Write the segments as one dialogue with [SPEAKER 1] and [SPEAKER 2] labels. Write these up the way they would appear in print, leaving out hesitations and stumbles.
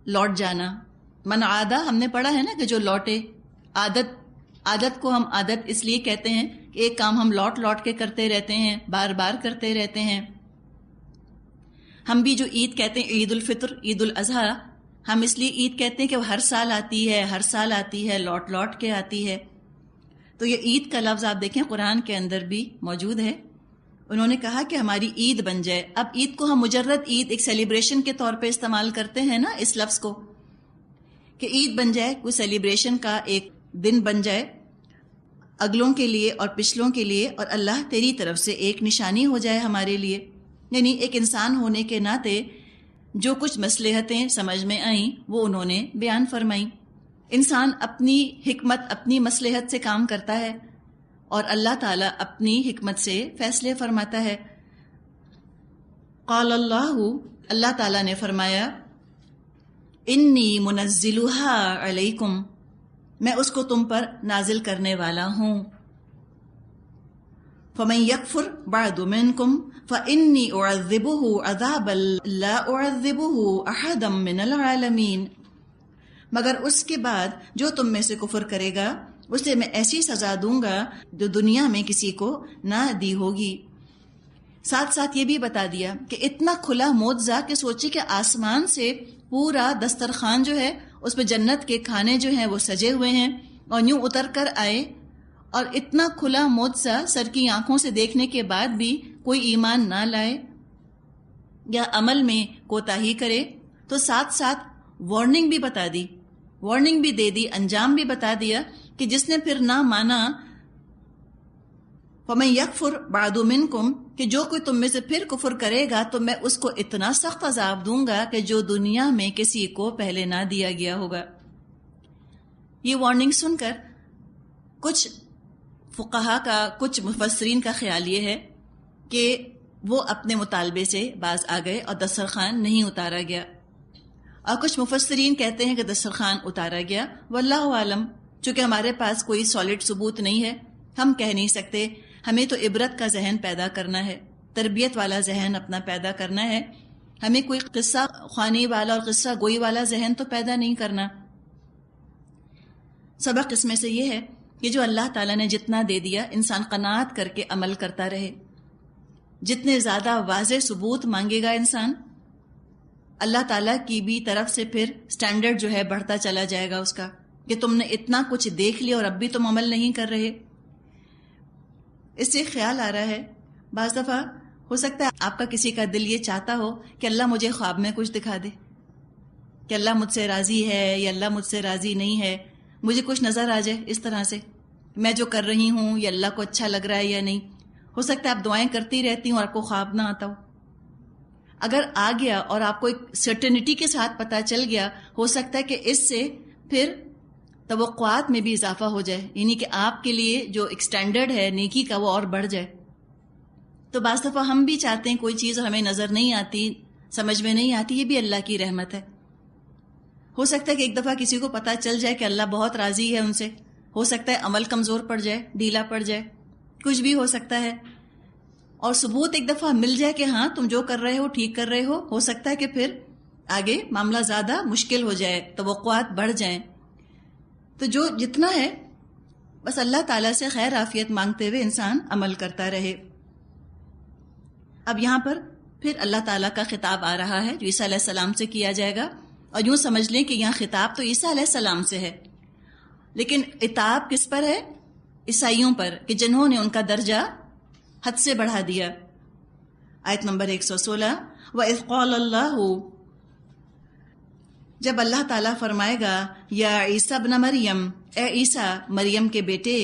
[SPEAKER 1] لوٹ جانا. من عادہ ہم نے پڑھا ہے نا کہ جو لوٹے. عادت کو ہم عادت اس لیے کہتے ہیں کہ ایک کام ہم لوٹ لوٹ کے کرتے رہتے ہیں، بار بار کرتے رہتے ہیں. ہم بھی جو عید کہتے ہیں، عید الفطر، عید الاضحیٰ، ہم اس لیے عید کہتے ہیں کہ وہ ہر سال آتی ہے، لوٹ لوٹ کے آتی ہے. تو یہ عید کا لفظ آپ دیکھیں قرآن کے اندر بھی موجود ہے. انہوں نے کہا کہ ہماری عید بن جائے. اب عید کو ہم مجرد عید ایک سیلیبریشن کے طور پہ استعمال کرتے ہیں نا اس لفظ کو، کہ عید بن جائے، کوئی سیلیبریشن کا ایک دن بن جائے اگلوں کے لیے اور پچھلوں کے لیے، اور اللہ تیری طرف سے ایک نشانی ہو جائے ہمارے لیے. یعنی ایک انسان ہونے کے ناطے جو کچھ مصلحتیں سمجھ میں آئیں وہ انہوں نے بیان فرمائیں. انسان اپنی حکمت، اپنی مصلحت سے کام کرتا ہے اور اللہ تعالیٰ اپنی حکمت سے فیصلے فرماتا ہے. قال اللہ تعالیٰ نے فرمایا، انی منزلها علیکم، میں اس کو تم پر نازل کرنے والا ہوں. فمن یکفر بعد منکم فانی اعذبہ عذابا لا اعذبہ احدا من العالمین، مگر اس کے بعد جو تم میں سے کفر کرے گا اسے میں ایسی سزا دوں گا جو دنیا میں کسی کو نہ دی ہوگی. ساتھ ساتھ یہ بھی بتا دیا کہ اتنا کھلا معجزہ کہ سوچی کہ آسمان سے پورا دسترخوان جو ہے اس پہ جنت کے کھانے جو ہیں وہ سجے ہوئے ہیں اور یوں اتر کر آئے، اور اتنا کھلا معجزہ سر کی آنکھوں سے دیکھنے کے بعد بھی کوئی ایمان نہ لائے یا عمل میں کوتاہی کرے. تو ساتھ ساتھ وارننگ بھی بتا دی، وارننگ بھی دے دی، انجام بھی بتا دیا کہ جس نے پھر نہ مانا، فَمَن يَكْفُرْ بَعْدُ مِنْكُمْ، کہ جو کوئی تم میں سے پھر کفر کرے گا تو میں اس کو اتنا سخت عذاب دوں گا کہ جو دنیا میں کسی کو پہلے نہ دیا گیا ہوگا. یہ وارننگ سن کر کچھ فقہا کا، کچھ مفسرین کا خیال یہ ہے کہ وہ اپنے مطالبے سے باز آ گئے اور دسترخوان نہیں اتارا گیا، اور کچھ مفسرین کہتے ہیں کہ دسترخوان اتارا گیا. واللہ عالم، چونکہ ہمارے پاس کوئی سالڈ ثبوت نہیں ہے، ہم کہہ نہیں سکتے. ہمیں تو عبرت کا ذہن پیدا کرنا ہے، تربیت والا ذہن اپنا پیدا کرنا ہے. ہمیں کوئی قصہ خوانی والا اور قصہ گوئی والا ذہن تو پیدا نہیں کرنا. سبق اس میں سے یہ ہے کہ جو اللہ تعالیٰ نے جتنا دے دیا انسان قناعت کر کے عمل کرتا رہے. جتنے زیادہ واضح ثبوت مانگے گا انسان، اللہ تعالیٰ کی بھی طرف سے پھر سٹینڈرڈ جو ہے بڑھتا چلا جائے گا اس کا، کہ تم نے اتنا کچھ دیکھ لیا اور اب بھی تم عمل نہیں کر رہے. اس سے خیال آ رہا ہے بعض دفعہ ہو سکتا ہے آپ کا کسی کا دل یہ چاہتا ہو کہ اللہ مجھے خواب میں کچھ دکھا دے، کہ اللہ مجھ سے راضی ہے یا اللہ مجھ سے راضی نہیں ہے، مجھے کچھ نظر آ جائے اس طرح سے میں جو کر رہی ہوں یا اللہ کو اچھا لگ رہا ہے یا نہیں. ہو سکتا ہے آپ دعائیں کرتی رہتی ہوں اور آپ کو خواب نہ آتا ہو. اگر آ گیا اور آپ کو ایک سرٹنٹی کے ساتھ پتہ چل گیا، ہو سکتا ہے کہ اس سے پھر توقعات میں بھی اضافہ ہو جائے، یعنی کہ آپ کے لیے جو ایک سٹینڈرڈ ہے نیکی کا وہ اور بڑھ جائے. تو بعض دفعہ ہم بھی چاہتے ہیں کوئی چیز ہمیں نظر نہیں آتی، سمجھ میں نہیں آتی، یہ بھی اللہ کی رحمت ہے. ہو سکتا ہے کہ ایک دفعہ کسی کو پتہ چل جائے کہ اللہ بہت راضی ہے ان سے، ہو سکتا ہے عمل کمزور پڑ جائے، ڈھیلا پڑ جائے، کچھ بھی ہو سکتا ہے. اور ثبوت ایک دفعہ مل جائے کہ ہاں تم جو کر رہے ہو ٹھیک کر رہے ہو سکتا ہے کہ پھر آگے معاملہ زیادہ مشکل ہو جائے، توقعات بڑھ جائیں. تو جو جتنا ہے بس اللہ تعالیٰ سے خیر عافیت مانگتے ہوئے انسان عمل کرتا رہے. اب یہاں پر پھر اللہ تعالیٰ کا خطاب آ رہا ہے جو عیسیٰ علیہ السلام سے کیا جائے گا، اور یوں سمجھ لیں کہ یہاں خطاب تو عیسیٰ علیہ السلام سے ہے، لیکن عتاب کس پر ہے؟ عیسائیوں پر، کہ جنہوں نے ان کا درجہ حد سے بڑھا دیا. آیت نمبر 116، وَإِذْ قَالَ اللَّهُ، جب اللہ تعالیٰ فرمائے گا، یا عیسیٰ ابن مریم، اے عیسیٰ مریم کے بیٹے،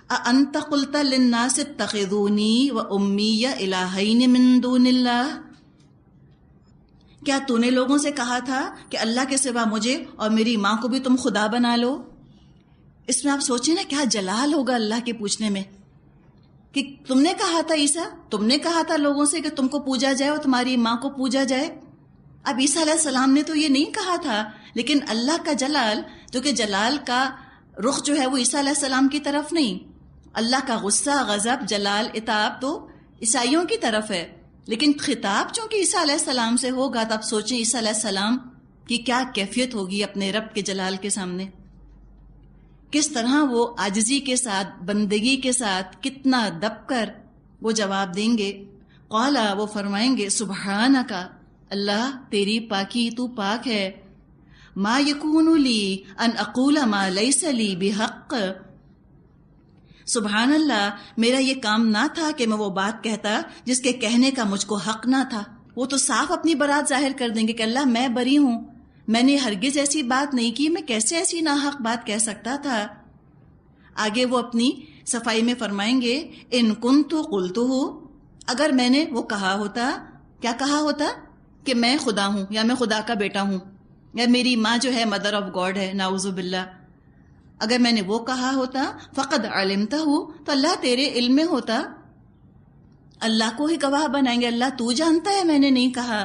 [SPEAKER 1] اَأَنْتَ قُلْتَ لِلنَّاسِ اتَّخِذُونِي وَأُمِّيَّ إِلَٰهَيْنِ مِن دُونِ اللَّهِ، کیا تو نے لوگوں سے کہا تھا کہ اللہ کے سوا مجھے اور میری ماں کو بھی تم خدا بنا لو؟ اس میں آپ سوچیں نا کیا جلال ہوگا اللہ کے پوچھنے میں، کہ تم نے کہا تھا عیسیٰ، تم نے کہا تھا لوگوں سے کہ تم کو پوجا جائے اور تمہاری ماں کو پوجا جائے. اب عیسیٰ علیہ السلام نے تو یہ نہیں کہا تھا، لیکن اللہ کا جلال، جو کہ جلال کا رخ جو ہے وہ عیسیٰ علیہ السلام کی طرف نہیں، اللہ کا غصہ، غضب، جلال، عتاب تو عیسائیوں کی طرف ہے، لیکن خطاب چونکہ عیسیٰ علیہ السلام سے ہوگا تو آپ سوچیں عیسیٰ علیہ السلام کہ کیا کیفیت ہوگی اپنے رب کے جلال کے سامنے، کس طرح وہ عاجزی کے ساتھ، بندگی کے ساتھ، کتنا دب کر وہ جواب دیں گے۔ قالا، وہ فرمائیں گے، سبحانک، اللہ تیری پاکی، تو پاک ہے، ما یکون لی ان اقول ما لیس لی بحق، سبحان اللہ، میرا یہ کام نہ تھا کہ میں وہ بات کہتا جس کے کہنے کا مجھ کو حق نہ تھا۔ وہ تو صاف اپنی برات ظاہر کر دیں گے کہ اللہ میں بری ہوں، میں نے ہرگز ایسی بات نہیں کی، میں کیسے ایسی ناحق بات کہہ سکتا تھا۔ آگے وہ اپنی صفائی میں فرمائیں گے، ان کنت قلتہ، اگر میں نے وہ کہا ہوتا، کیا کہا ہوتا؟ کہ میں خدا ہوں، یا میں خدا کا بیٹا ہوں، یا میری ماں جو ہے مدر آف گاڈ ہے، نعوذ باللہ، اگر میں نے وہ کہا ہوتا، فقد علمتہ، تو اللہ تیرے علم میں ہوتا، اللہ کو ہی گواہ بنائیں گے، اللہ تو جانتا ہے میں نے نہیں کہا،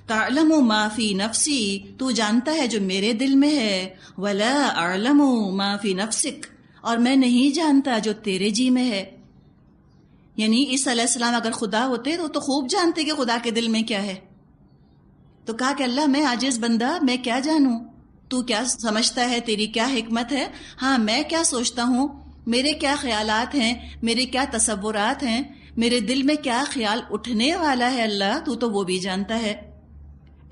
[SPEAKER 1] تعلم ما فی نفسی، تو جانتا ہے جو میرے دل میں ہے، ولا اعلم ما فی نفسک، اور میں نہیں جانتا جو تیرے جی میں ہے۔ یعنی عیسیٰ علیہ السلام اگر خدا ہوتے تو خوب جانتے کہ خدا کے دل میں کیا ہے، تو کہا کہ اللہ میں عاجز بندہ، میں کیا جانوں، تو کیا سمجھتا ہے، تیری کیا حکمت ہے، ہاں میں کیا سوچتا ہوں، میرے کیا خیالات ہیں، میرے کیا تصورات ہیں، میرے دل میں کیا خیال اٹھنے والا ہے، اللہ تو وہ بھی جانتا ہے۔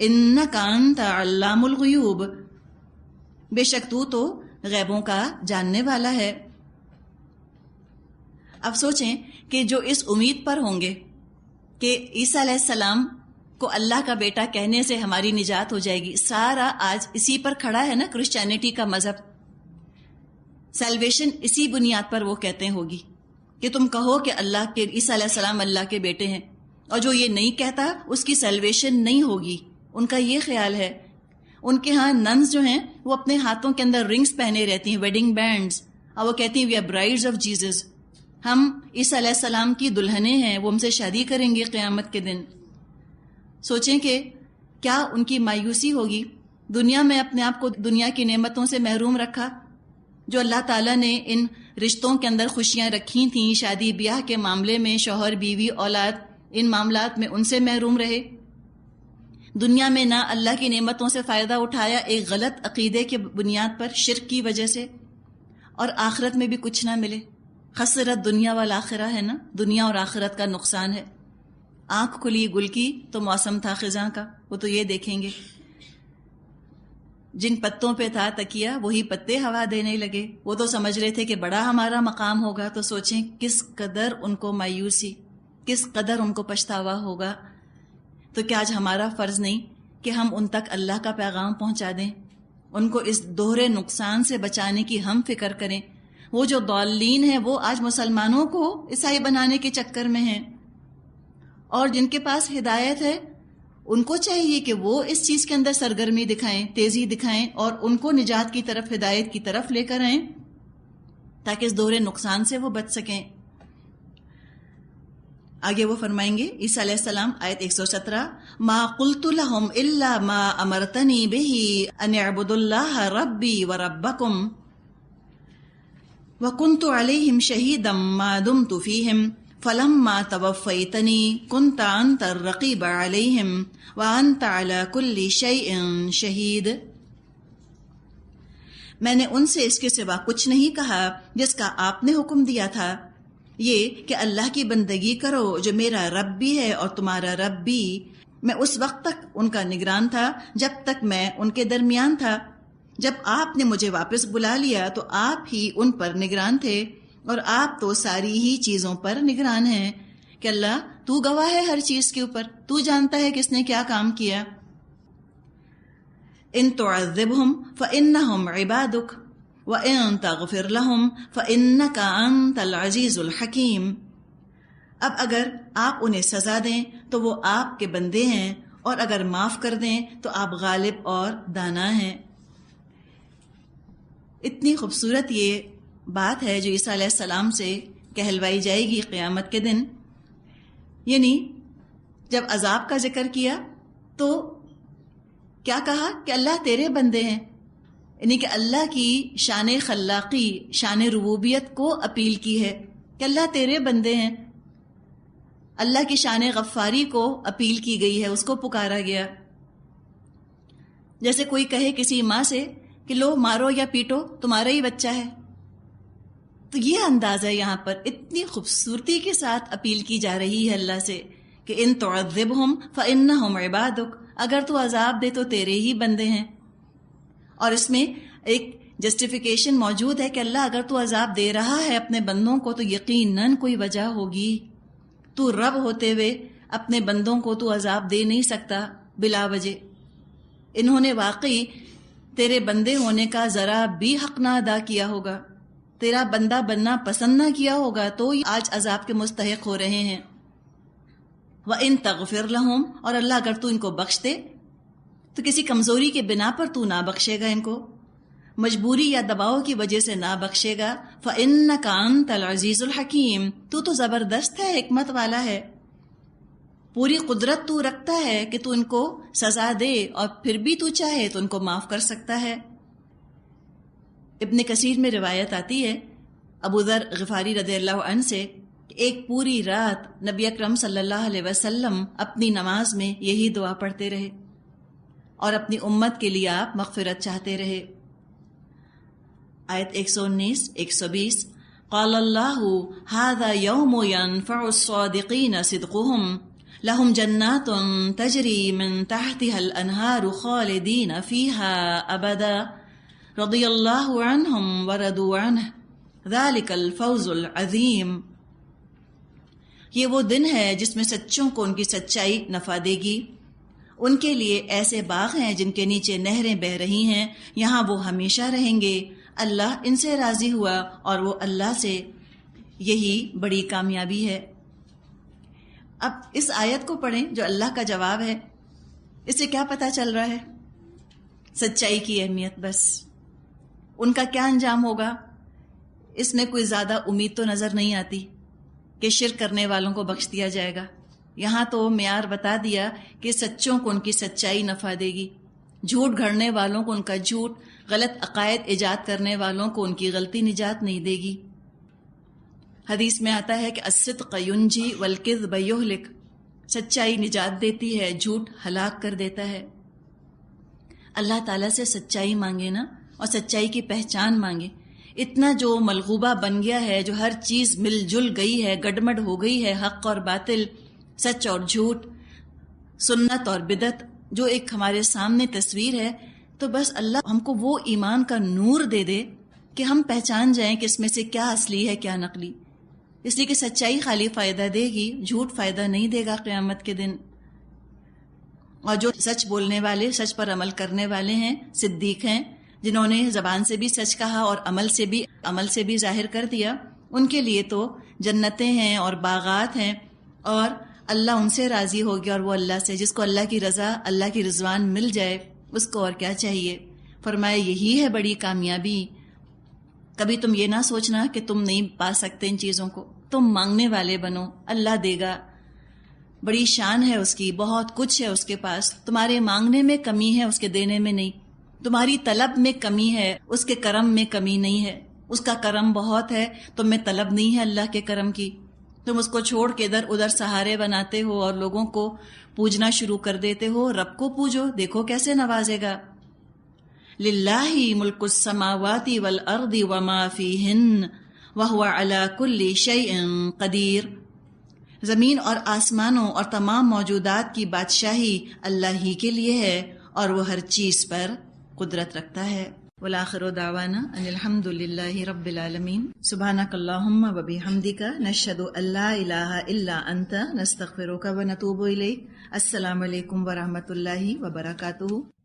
[SPEAKER 1] انک انت علام الغیوب، بے شک تو غیبوں کا جاننے والا ہے۔ اب سوچیں کہ جو اس امید پر ہوں گے کہ عیسیٰ علیہ السلام کو اللہ کا بیٹا کہنے سے ہماری نجات ہو جائے گی، سارا آج اسی پر کھڑا ہے نا، کرسچینٹی کا مذہب، سیلویشن اسی بنیاد پر وہ کہتے ہیں ہوگی کہ تم کہو کہ اللہ کے عیسیٰ علیہ السلام اللہ کے بیٹے ہیں، اور جو یہ نہیں کہتا اس کی سیلویشن نہیں ہوگی، ان کا یہ خیال ہے۔ ان کے ہاں ننز جو ہیں وہ اپنے ہاتھوں کے اندر رنگز پہنے رہتی ہیں، ویڈنگ بینڈز، اور وہ کہتی ہیں وی آر برائڈز آف جیزس، ہم عیسیٰ علیہ السلام کی دلہنیں ہیں، وہ ہم سے شادی کریں گے قیامت کے دن۔ سوچیں کہ کیا ان کی مایوسی ہوگی، دنیا میں اپنے آپ کو دنیا کی نعمتوں سے محروم رکھا، جو اللہ تعالیٰ نے ان رشتوں کے اندر خوشیاں رکھی تھیں، شادی بیاہ کے معاملے میں، شوہر بیوی اولاد، ان معاملات میں ان سے محروم رہے، دنیا میں نہ اللہ کی نعمتوں سے فائدہ اٹھایا ایک غلط عقیدے کے بنیاد پر، شرک کی وجہ سے، اور آخرت میں بھی کچھ نہ ملے۔ خسرت دنیا والآخرہ ہے نا، دنیا اور آخرت کا نقصان ہے۔ آنکھ کھلی گل کی تو موسم تھا خزاں کا، وہ تو یہ دیکھیں گے جن پتوں پہ تھا تکیہ وہی پتے ہوا دینے لگے، وہ تو سمجھ رہے تھے کہ بڑا ہمارا مقام ہوگا، تو سوچیں کس قدر ان کو مایوسی، کس قدر ان کو پچھتاوا ہوگا۔ تو کیا آج ہمارا فرض نہیں کہ ہم ان تک اللہ کا پیغام پہنچا دیں، ان کو اس دوہرے نقصان سے بچانے کی ہم فکر کریں؟ وہ جو ضالین ہیں وہ آج مسلمانوں کو عیسائی بنانے کے چکر میں ہیں، اور جن کے پاس ہدایت ہے ان کو چاہیے کہ وہ اس چیز کے اندر سرگرمی دکھائیں، تیزی دکھائیں، اور ان کو نجات کی طرف، ہدایت کی طرف لے کر آئیں تاکہ اس دوہرے نقصان سے وہ بچ سکیں۔ آگے وہ فرمائیں گے عیسیٰ علیہ السلام، آیت 117، ما قلت لهم الا ما امرتنی به ان اعبدوا اللہ ربی وربکم وکنت علیہم شہیدا ما دمت فیہم فلما توفیتنی کنت انت الرقیب علیہم وانت علی کل شیء شہید۔ میں نے ان سے اس کے سوا کچھ نہیں کہا جس کا آپ نے حکم دیا تھا، یہ کہ اللہ کی بندگی کرو جو میرا رب بھی ہے اور تمہارا رب بھی۔ میں اس وقت تک ان کا نگران تھا جب تک میں ان کے درمیان تھا، جب آپ نے مجھے واپس بلا لیا تو آپ ہی ان پر نگران تھے، اور آپ تو ساری ہی چیزوں پر نگران ہیں کہ اللہ تو گواہ ہے ہر چیز کے اوپر، تو جانتا ہے کس نے کیا کام کیا۔ ان تعذبہم فانہم عبادک وَإِن تَغْفِرْ لَهُمْ فَإِنَّكَ أَنْتَ الْعَزِيزُ الْحَكِيمُ، اب اگر آپ انہیں سزا دیں تو وہ آپ کے بندے ہیں، اور اگر معاف کر دیں تو آپ غالب اور دانا ہیں۔ اتنی خوبصورت یہ بات ہے جو عیسیٰ علیہ السلام سے کہلوائی جائے گی قیامت کے دن۔ یعنی جب عذاب کا ذکر کیا تو کیا کہا کہ اللہ تیرے بندے ہیں، یعنی کہ اللہ کی شان خلاقی، شان ربوبیت کو اپیل کی ہے کہ اللہ تیرے بندے ہیں، اللہ کی شان غفاری کو اپیل کی گئی ہے، اس کو پکارا گیا۔ جیسے کوئی کہے کسی ماں سے کہ لو مارو یا پیٹو، تمہارا ہی بچہ ہے. تو یہ انداز ہے یہاں پر، اتنی خوبصورتی کے ساتھ اپیل کی جا رہی ہے اللہ سے کہ ان تعذبہم فانہم عبادک، اگر تو عذاب دے تو تیرے ہی بندے ہیں. اور اس میں ایک جسٹیفیکیشن موجود ہے کہ اللہ اگر تو عذاب دے رہا ہے اپنے بندوں کو تو یقیناً کوئی وجہ ہوگی. تو رب ہوتے ہوئے اپنے بندوں کو تو عذاب دے نہیں سکتا بلا وجہ. انہوں نے واقعی تیرے بندے ہونے کا ذرا بھی حق نہ ادا کیا ہوگا، تیرا بندہ بننا پسند نہ کیا ہوگا تو آج عذاب کے مستحق ہو رہے ہیں. وَإِن تَغْفِرْ لَهُمْ، اور اللہ اگر تو ان کو بخش دے تو کسی کمزوری کے بنا پر تو نہ بخشے گا، ان کو مجبوری یا دباؤ کی وجہ سے نہ بخشے گا. فَإِنَّكَ أَنْتَ الْعَزِيزُ الْحَكِيمُ، تو زبردست ہے، حکمت والا ہے، پوری قدرت تو رکھتا ہے کہ تو ان کو سزا دے اور پھر بھی تو چاہے تو ان کو معاف کر سکتا ہے. ابن کثیر میں روایت آتی ہے ابو ذر غفاری رضی اللہ عنہ سے کہ ایک پوری رات نبی اکرم صلی اللہ علیہ وسلم اپنی نماز میں یہی دعا پڑھتے رہے اور اپنی امت کے لیے آپ مغفرت چاہتے رہے. آیت 119 120 قال اللہ ھذا یوم ینفع الصادقین صدقہم لہم جنات تجری من تحتها الانہار خالدین فیہا ابدا رضی اللہ عنہم ورضوا عنہ ذالک الفوز العظیم. یہ وہ دن ہے جس میں سچوں کو ان کی سچائی نفع دے گی. ان کے لیے ایسے باغ ہیں جن کے نیچے نہریں بہہ رہی ہیں، یہاں وہ ہمیشہ رہیں گے. اللہ ان سے راضی ہوا اور وہ اللہ سے، یہی بڑی کامیابی ہے. اب اس آیت کو پڑھیں جو اللہ کا جواب ہے. اس سے کیا پتہ چل رہا ہے؟ سچائی کی اہمیت. بس ان کا کیا انجام ہوگا اس میں کوئی زیادہ امید تو نظر نہیں آتی کہ شرک کرنے والوں کو بخش دیا جائے گا. یہاں تو معیار بتا دیا کہ سچوں کو ان کی سچائی نفع دے گی، جھوٹ گھڑنے والوں کو ان کا جھوٹ، غلط عقائد ایجاد کرنے والوں کو ان کی غلطی نجات نہیں دے گی. حدیث میں آتا ہے کہ الصدق ینجی والکذب یہلک، سچائی نجات دیتی ہے، جھوٹ ہلاک کر دیتا ہے. اللہ تعالیٰ سے سچائی مانگے نا، اور سچائی کی پہچان مانگے. اتنا جو ملغوبہ بن گیا ہے، جو ہر چیز مل جل گئی ہے، گڈمڈ ہو گئی ہے، حق اور باطل، سچ اور جھوٹ، سنت اور بدعت، جو ایک ہمارے سامنے تصویر ہے. تو بس اللہ ہم کو وہ ایمان کا نور دے دے کہ ہم پہچان جائیں کہ اس میں سے کیا اصلی ہے کیا نقلی. اس لیے کہ سچائی خالی فائدہ دے گی، جھوٹ فائدہ نہیں دے گا قیامت کے دن. اور جو سچ بولنے والے، سچ پر عمل کرنے والے ہیں، صدیق ہیں، جنہوں نے زبان سے بھی سچ کہا اور عمل سے بھی ظاہر کر دیا، ان کے لیے تو جنتیں ہیں اور باغات ہیں، اور اللہ ان سے راضی ہو گیا اور وہ اللہ سے. جس کو اللہ کی رضا، اللہ کی رضوان مل جائے اس کو اور کیا چاہیے. فرمایا یہی ہے بڑی کامیابی. کبھی تم یہ نہ سوچنا کہ تم نہیں پا سکتے ان چیزوں کو، تم مانگنے والے بنو، اللہ دے گا. بڑی شان ہے اس کی، بہت کچھ ہے اس کے پاس. تمہارے مانگنے میں کمی ہے، اس کے دینے میں نہیں. تمہاری طلب میں کمی ہے، اس کے کرم میں کمی نہیں ہے. اس کا کرم بہت ہے، تم میں طلب نہیں ہے اللہ کے کرم کی. تم اس کو چھوڑ کے ادھر ادھر سہارے بناتے ہو اور لوگوں کو پوجنا شروع کر دیتے ہو. رب کو پوجو، دیکھو کیسے نوازے گا. للہ ملک السماوات والارض وما فیہن وہو علی کل شیء قدیر. زمین اور آسمانوں اور تمام موجودات کی بادشاہی اللہ ہی کے لیے ہے اور وہ ہر چیز پر قدرت رکھتا ہے. والآخر دعوانا ان الحمد للہ رب العالمین. سبحانک اللہم وبحمدک نشہد ان لا الہ الا انت نستغفرک ونتوب الیک. السلام علیکم ورحمۃ اللہ وبرکاتہ.